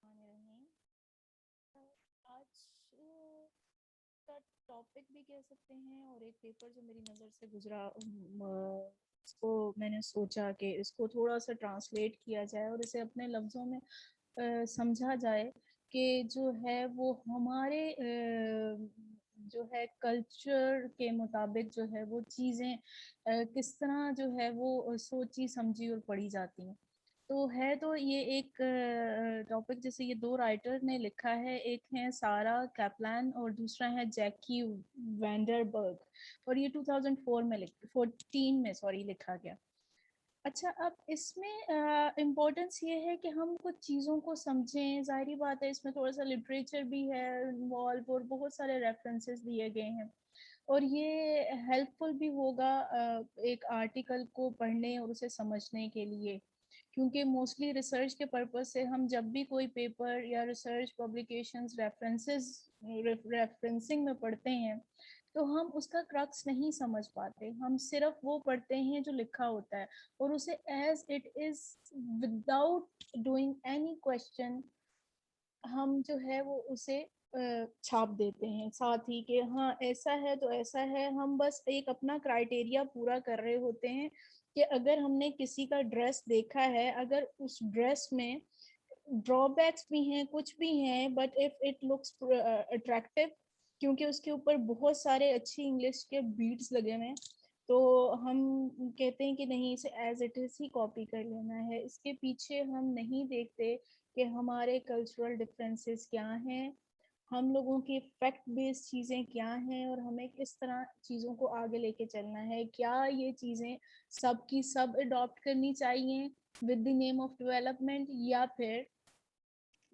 रहीम। आज का टॉपिक भी कह सकते हैं और एक पेपर जो मेरी नज़र से गुजरा, इसको मैंने सोचा कि इसको थोड़ा सा ट्रांसलेट किया जाए और इसे अपने लफ्ज़ों में समझा जाए कि जो है वो हमारे जो है कल्चर के मुताबिक जो है वो चीज़ें किस तरह जो है वो सोची समझी और पढ़ी जाती हैं। तो है तो ये एक टॉपिक, जैसे ये दो राइटर ने लिखा है, एक है सारा कैपलान और दूसरा है जैकी वैंडरबर्ग, और ये 2004 में 14 में सॉरी लिखा गया। अच्छा, अब इसमें इम्पोर्टेंस ये है कि हम कुछ चीज़ों को समझें। ज़ाहिरी बात है इसमें थोड़ा सा लिटरेचर भी है इन्वॉल्व और बहुत सारे रेफरेंसेस दिए गए हैं, और ये हेल्पफुल भी होगा एक आर्टिकल को पढ़ने और उसे समझने के लिए, क्योंकि मोस्टली रिसर्च के पर्पस से हम जब भी कोई पेपर या रिसर्च पब्लिकेशंस रेफरेंसिंग में पढ़ते हैं तो हम उसका क्रक्स नहीं समझ पाते। हम सिर्फ वो पढ़ते हैं जो लिखा होता है और उसे as it is, without doing any question, हम जो है वो उसे छाप देते हैं, साथ ही कि हाँ ऐसा है तो ऐसा है। हम बस एक अपना क्राइटेरिया पूरा कर रहे होते हैं कि अगर हमने किसी का ड्रेस देखा है, अगर उस ड्रेस में ड्रॉबैक्स भी हैं, कुछ भी हैं, but if it looks attractive, क्योंकि उसके ऊपर बहुत सारे अच्छी इंग्लिश के बीट्स लगे हुए हैं, तो हम कहते हैं कि नहीं, इसे एज इट इज ही कॉपी कर लेना है। इसके पीछे हम नहीं देखते कि हमारे कल्चरल डिफरेंसेस क्या हैं, हम लोगों की फैक्ट बेस्ड चीज़ें क्या हैं, और हमें किस तरह चीज़ों को आगे लेके चलना है। क्या ये चीज़ें सब की सब अडॉप्ट करनी चाहिए with the name of development, या फिर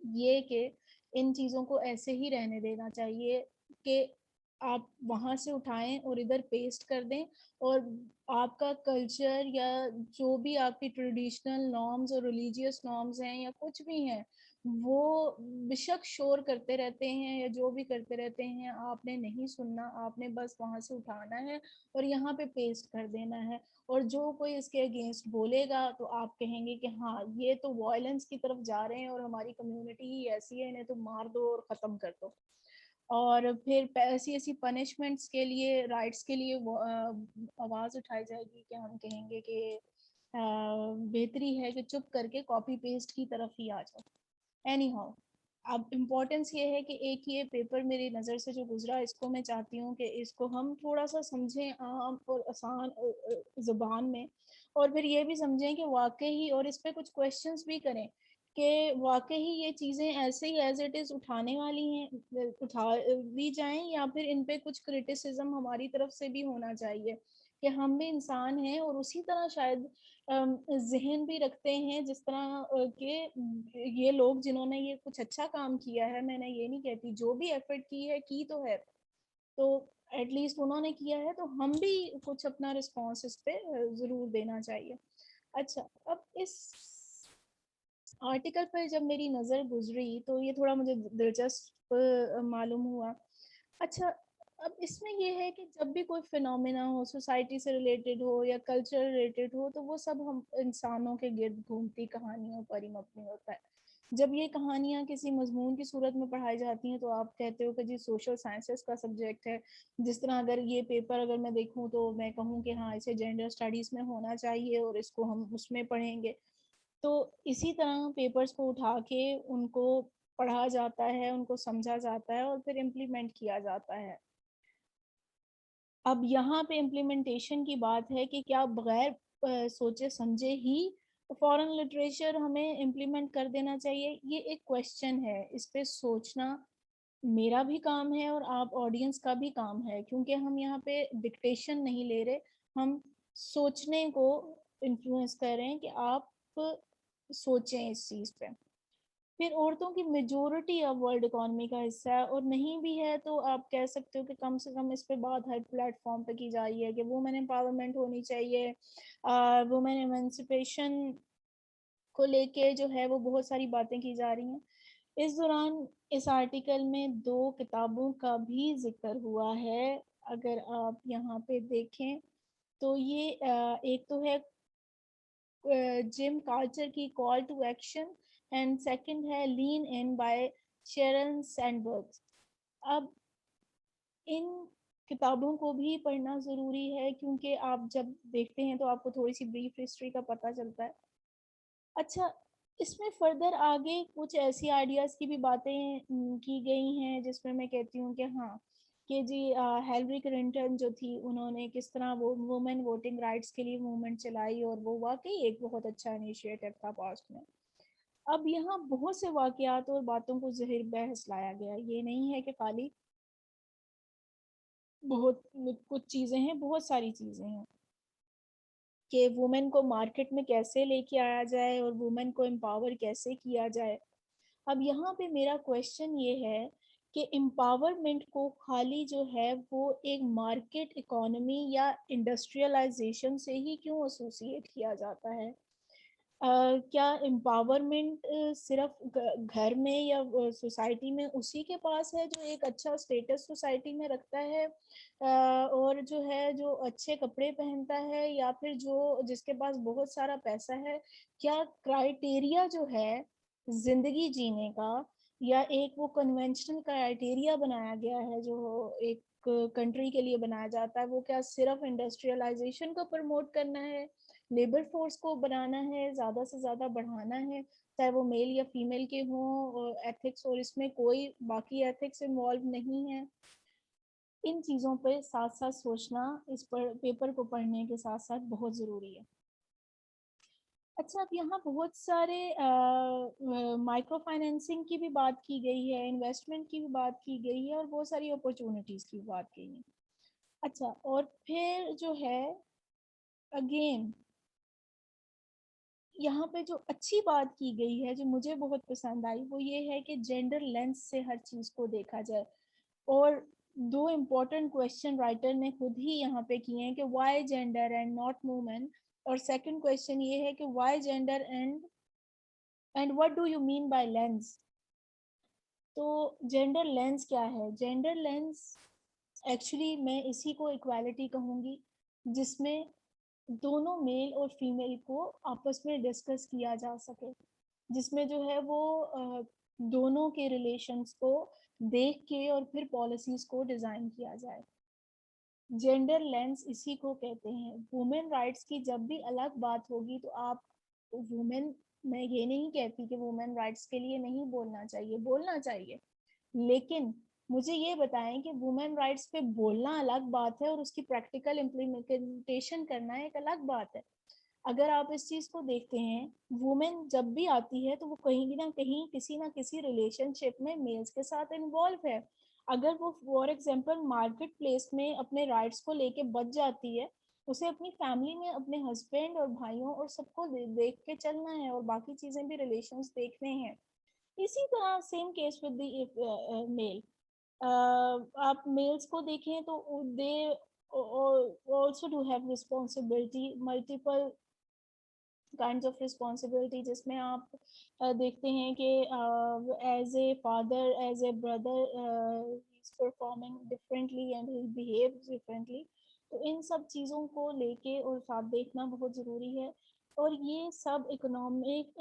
ये कि इन चीज़ों को ऐसे ही रहने देना चाहिए कि आप वहाँ से उठाएं और इधर पेस्ट कर दें, और आपका कल्चर या जो भी आपकी ट्रेडिशनल नॉर्म्स और रिलीजियस नॉर्म्स हैं या कुछ भी हैं, वो बेशक शोर करते रहते हैं या जो भी करते रहते हैं, आपने नहीं सुनना, आपने बस वहाँ से उठाना है और यहाँ पे पेस्ट कर देना है। और जो कोई इसके अगेंस्ट बोलेगा तो आप कहेंगे कि हाँ ये तो वायलेंस की तरफ जा रहे हैं और हमारी कम्युनिटी ही ऐसी है, इन्हें तो मार दो और ख़त्म कर दो। और फिर ऐसी ऐसी पनिशमेंट्स के लिए, राइट्स के लिए वो आवाज़ उठाई जाएगी कि हम कहेंगे कि बेहतरी है कि चुप करके कॉपी पेस्ट की तरफ ही आ जाओ। एनी हाउ, अब इम्पोर्टेंस ये है कि एक ये पेपर मेरी नज़र से जो गुजरा, इसको मैं चाहती हूँ कि इसको हम थोड़ा सा समझें आम और आसान ज़ुबान में, और फिर ये भी समझें कि वाकई, और इस पे कुछ क्वेश्चंस भी करें कि वाकई ये चीज़ें ऐसे ही एज इट इज़ उठाने वाली हैं, उठा दी जाएं, या फिर इन पे कुछ क्रिटिसिज्म हमारी तरफ से भी होना चाहिए कि हम भी इंसान हैं और उसी तरह शायद जहन भी रखते हैं जिस तरह के ये लोग जिन्होंने ये कुछ अच्छा काम किया है। मैंने ये नहीं कहती, जो भी एफर्ट की है की तो है, तो एटलीस्ट उन्होंने किया है तो हम भी कुछ अपना रिस्पॉन्स इस पे ज़रूर देना चाहिए। अच्छा, अब इस आर्टिकल पर जब मेरी नज़र गुजरी तो ये थोड़ा मुझे दिलचस्प मालूम हुआ। अच्छा, अब इसमें ये है कि जब भी कोई फिनोमेना हो, सोसाइटी से रिलेटेड हो या कल्चर रिलेटेड हो, तो वो सब हम इंसानों के गिर्द घूमती कहानियों पर ही मबनी होता है। जब ये कहानियाँ किसी मजमून की सूरत में पढ़ाई जाती हैं तो आप कहते हो कि जी सोशल साइंसेस का सब्जेक्ट है। जिस तरह अगर ये पेपर अगर मैं देखूं तो मैं कहूँ कि हाँ इसे जेंडर स्टडीज़ में होना चाहिए और इसको हम उसमें पढ़ेंगे। तो इसी तरह पेपर्स को उठा के उनको पढ़ा जाता है, उनको समझा जाता है और फिर इम्प्लीमेंट किया जाता है। अब यहाँ पे इम्प्लीमेंटेशन की बात है कि क्या बगैर सोचे समझे ही फॉरेन लिटरेचर हमें इम्प्लीमेंट कर देना चाहिए? ये एक क्वेश्चन है, इस पे सोचना मेरा भी काम है और आप ऑडियंस का भी काम है, क्योंकि हम यहाँ पे डिक्टेशन नहीं ले रहे, हम सोचने को इन्फ्लुएंस कर रहे हैं कि आप सोचें इस चीज़ पे। फिर औरतों की मेजोरिटी अब वर्ल्ड इकोनॉमी का हिस्सा है, और नहीं भी है तो आप कह सकते हो कि कम से कम इस पे बात हर प्लेटफॉर्म पे की जा रही है कि वुमेन एम्पावरमेंट होनी चाहिए। वुमेन एमेंसिपेशन को लेके जो है वो बहुत सारी बातें की जा रही हैं। इस दौरान इस आर्टिकल में दो किताबों का भी जिक्र हुआ है, अगर आप यहाँ पे देखें तो ये एक तो है जिम कार्टर की call to action, and second है lean in by Sheryl Sandberg. अब इन किताबों को भी पढ़ना ज़रूरी है, क्योंकि आप जब देखते हैं तो आपको थोड़ी सी ब्रीफ हिस्ट्री का पता चलता है। अच्छा, इसमें फर्दर आगे कुछ ऐसी आइडियाज़ की भी बातें की गई हैं जिसमें मैं कहती हूँ कि हाँ, कि जी हिलरी क्लिंटन जो थी, उन्होंने किस तरह वो वुमेन वोटिंग राइट्स के लिए मूवमेंट चलाई, और वो वाकई एक बहुत अच्छा इनिशिएटिव था पास्ट में। अब यहाँ बहुत से वाकयात और बातों को ज़हिर बहस लाया गया, ये नहीं है कि खाली बहुत कुछ चीज़ें हैं, बहुत सारी चीज़ें हैं कि वुमेन को मार्केट में कैसे लेके आया जाए और वुमेन को एम्पावर कैसे किया जाए। अब यहाँ पे मेरा क्वेश्चन ये है कि एम्पावरमेंट को खाली जो है वो एक मार्केट इकोनॉमी या इंडस्ट्रियलाइजेशन से ही क्यों एसोसिएट किया जाता है? क्या एम्पावरमेंट सिर्फ घर में या सोसाइटी में उसी के पास है जो एक अच्छा स्टेटस सोसाइटी में रखता है, और जो है जो अच्छे कपड़े पहनता है, या फिर जो जिसके पास बहुत सारा पैसा है? क्या क्राइटेरिया जो है जिंदगी जीने का, या एक वो कन्वेंशनल क्राइटेरिया बनाया गया है जो एक कंट्री के लिए बनाया जाता है, वो क्या सिर्फ इंडस्ट्रियलाइजेशन को प्रमोट करना है, लेबर फोर्स को बनाना है, ज़्यादा से ज़्यादा बढ़ाना है, चाहे वो मेल या फीमेल के हों, एथिक्स, और इसमें कोई बाकी एथिक्स इन्वॉल्व नहीं है? इन चीज़ों पर साथ साथ सोचना इस पर पेपर को पढ़ने के साथ साथ बहुत ज़रूरी है। अच्छा, अब यहाँ बहुत सारे माइक्रो फाइनेंसिंग की भी बात की गई है, इन्वेस्टमेंट की भी बात की गई है, और बहुत सारी अपॉर्चुनिटीज़ की बात की है। अच्छा, और फिर जो है अगेन यहाँ पे जो अच्छी बात की गई है, जो मुझे बहुत पसंद आई, वो ये है कि जेंडर लेंस से हर चीज़ को देखा जाए। और दो इम्पोर्टेंट क्वेश्चन राइटर ने खुद ही यहाँ पे किए हैं कि why gender and not women, और सेकंड क्वेश्चन ये है कि why gender and what do you mean by lens? तो जेंडर लेंस क्या है? जेंडर लेंस एक्चुअली मैं इसी को इक्वालिटी कहूँगी, जिसमें दोनों मेल और फीमेल को आपस में डिस्कस किया जा सके, जिसमें जो है वो दोनों के रिलेशंस को देख के और फिर पॉलिसीज को डिज़ाइन किया जाए। जेंडर लेंस इसी को कहते हैं। वुमेन राइट्स की जब भी अलग बात होगी तो आप वुमेन, मैं ये नहीं कहती कि वुमेन राइट्स के लिए नहीं बोलना चाहिए, बोलना चाहिए, लेकिन मुझे ये बताएं कि वुमेन राइट्स पे बोलना अलग बात है और उसकी प्रैक्टिकल इम्प्लीमेंटेशन करना एक अलग बात है। अगर आप इस चीज को देखते हैं, वुमेन जब भी आती है तो वो कहीं ना किसी रिलेशनशिप में मेल्स के साथ इन्वॉल्व है। अगर वो फॉर एग्जांपल मार्केट प्लेस में अपने राइट्स को लेके बच जाती है, उसे अपनी फैमिली में अपने हस्बैंड और भाइयों और सबको देख के चलना है, और बाकी चीजें भी रिलेशंस देखने हैं। इसी तरह same case with the male. आप मेल्स को देखें तो they also do have responsibility, multiple kind of responsibility, जिसमें आप देखते हैं कि as a father, as a brother, performing differently and he behave differently. तो इन सब चीज़ों को लेके और साथ देखना बहुत ज़रूरी है। और ये सब इकोनॉमिक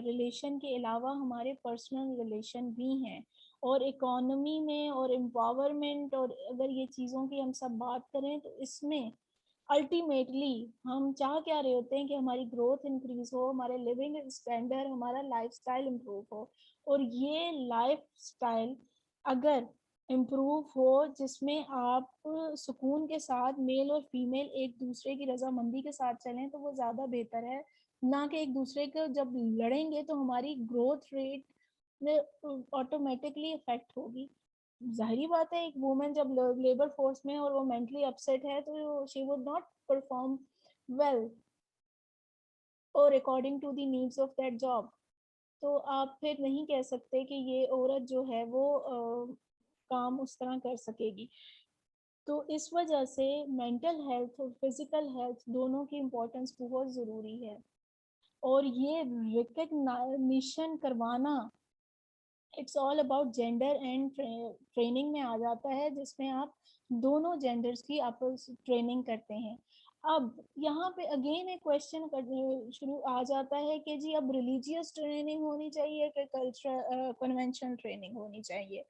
रिलेशन के अलावा हमारे पर्सनल रिलेशन भी हैं, और इकोनॉमी में और एम्पावरमेंट, और अगर ये चीज़ों की हम सब बात करें तो इसमें अल्टीमेटली हम चाह क्या रहे होते हैं कि हमारी ग्रोथ इंक्रीज हो, हमारे लिविंग स्टैंडर्ड, हमारा लाइफस्टाइल इम्प्रूव हो। और ये लाइफस्टाइल अगर इम्प्रूव हो, जिसमें आप सुकून के साथ मेल और फीमेल एक दूसरे की रजामंदी के साथ चलें, तो वो ज़्यादा बेहतर है, ना कि एक दूसरे को जब लड़ेंगे तो हमारी ग्रोथ रेट में ऑटोमेटिकली इफेक्ट होगी। जाहिर बात है, एक वुमेन जब लेबर फोर्स में और वो मेंटली अपसेट है तो she would not perform well और according to the needs of that job. तो आप फिर नहीं कह सकते कि ये औरत जो है वो काम उस तरह कर सकेगी। तो इस वजह से मेंटल हेल्थ और फिजिकल हेल्थ दोनों की इम्पोर्टेंस बहुत ज़रूरी है। और ये रिकग्निशन करवाना, it's all about gender and training में आ जाता है, जिसमें आप दोनों जेंडर्स की आपस ट्रेनिंग करते हैं। अब यहाँ पे अगेन एक क्वेश्चन शुरू आ जाता है कि जी अब रिलीजियस ट्रेनिंग होनी चाहिए कि कल्चरल कन्वेंशनल ट्रेनिंग होनी चाहिए।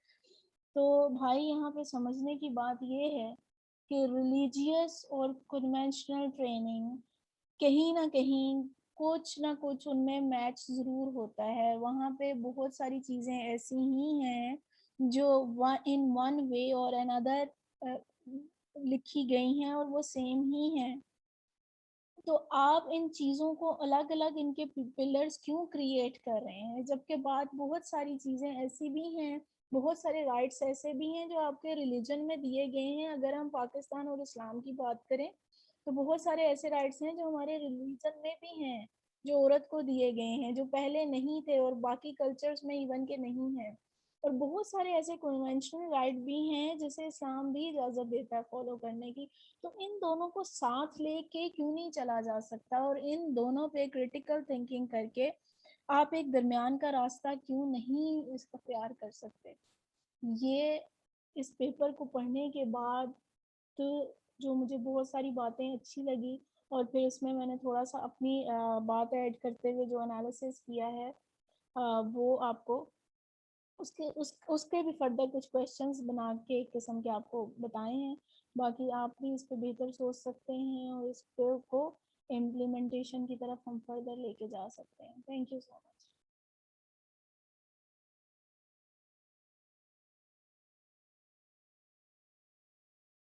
तो भाई यहाँ पे समझने की बात ये है कि रिलीजियस और कन्वेंशनल ट्रेनिंग कहीं ना कुछ उनमें मैच जरूर होता है। वहाँ पे बहुत सारी चीजें ऐसी ही हैं जो इन वन वे और अनदर लिखी गई हैं और वो सेम ही हैं। तो आप इन चीजों को अलग अलग इनके पिलर्स क्यों क्रिएट कर रहे हैं, जबकि बात बहुत सारी चीजें ऐसी भी हैं, बहुत सारे राइट्स ऐसे भी हैं जो आपके रिलीजन में दिए गए हैं। अगर हम पाकिस्तान और इस्लाम की बात करें तो बहुत सारे ऐसे राइट्स हैं जो हमारे रिलीजन में भी हैं, जो औरत को दिए गए हैं, जो पहले नहीं थे और बाकी कल्चर्स में इवन के नहीं है। और बहुत सारे ऐसे कन्वेंशनल राइट भी हैं जिसे इस्लाम भी इजाजत देता है फॉलो करने की। तो इन दोनों को साथ लेके क्यों नहीं चला जा सकता, और इन दोनों पे क्रिटिकल थिंकिंग करके आप एक दरमियान का रास्ता क्यों नहीं इख्तियार कर सकते। ये इस पेपर को पढ़ने के बाद तो जो मुझे बहुत सारी बातें अच्छी लगी, और फिर इसमें मैंने थोड़ा सा अपनी बात ऐड करते हुए जो एनालिसिस किया है वो आपको उसके भी फर्दर कुछ क्वेश्चंस बना के एक किस्म के आपको बताए हैं। बाकी आप भी इस पे बेहतर सोच सकते हैं और इस पे को इम्प्लीमेंटेशन की तरफ हम फर्दर लेके जा सकते हैं। Thank you so much.